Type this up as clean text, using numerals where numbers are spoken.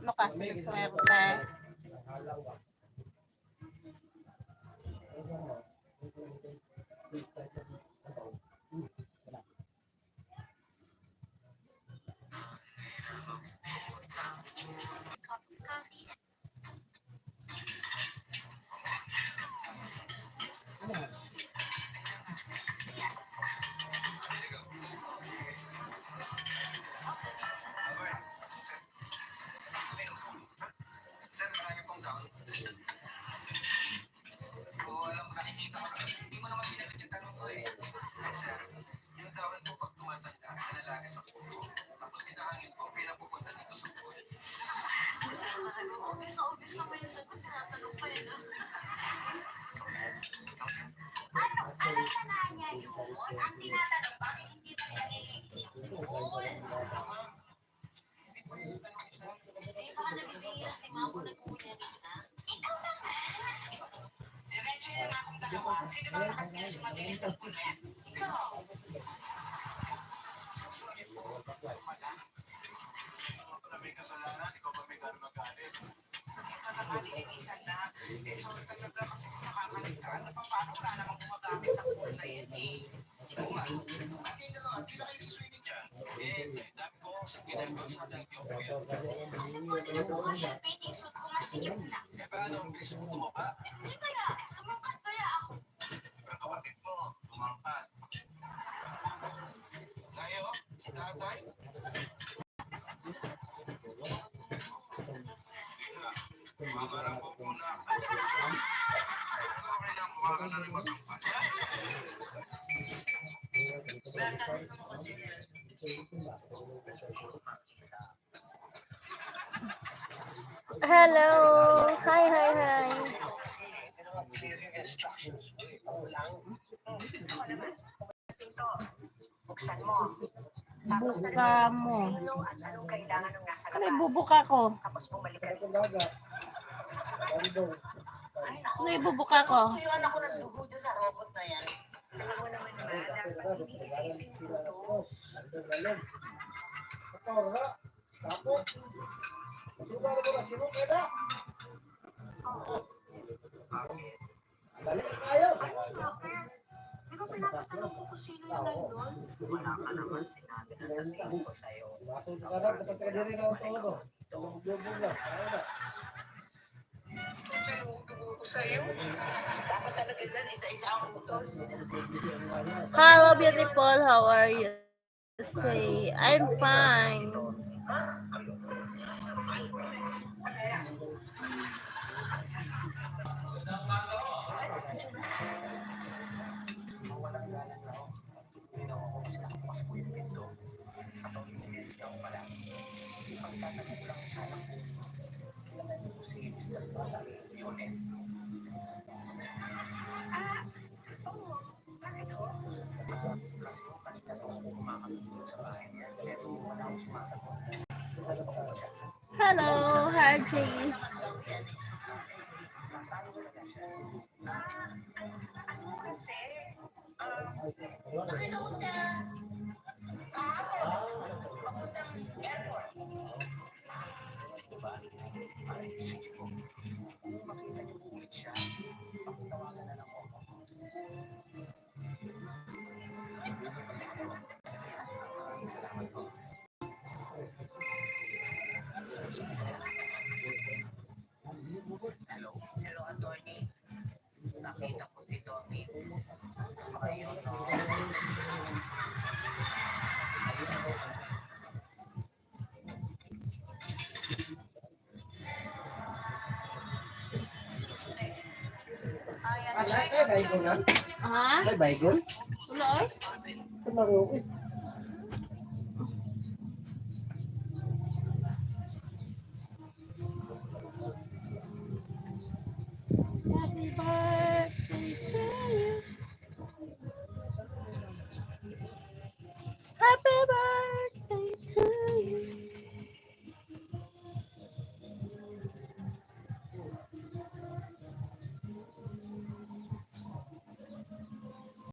mo kasi swerte. Hello! Hi, hi, hi! Buksan mo. Buka mo. Sino at anong kailangan ng nasa Ano labas. ibubuka ko? Tapos bumalik ka rin. Ano ibubuka ko? Tuyuan ako ng dugo dyan sa robot na yan. Alam mo naman naman, dapat hindi isa-ising tutos. Balik tayo. Di ba pinapatanong ko kung sino yung nandun? Wala ka naman sinabi na sabihin ko sa'yo. Masok ka sa pagkakadiri ng todo. Tumugbog lang. Ko sa'yo. Dapat talaga dyan, isa-isa ang utos. Hello, beautiful. How are you? Say, I'm fine. Hello, Harjay. Kasi, nakita ko siya kahapon, papuntang airport. Sige po. Kung makita niyo po ulit siya, pakitawagan na lang ako. Salamat po. Hello, attorney. Nakita ko si Dominic. Ayun, no. Ay, baygon na. Ha? Ay, baygon. Wala eh. Kumaro eh. Happy birthday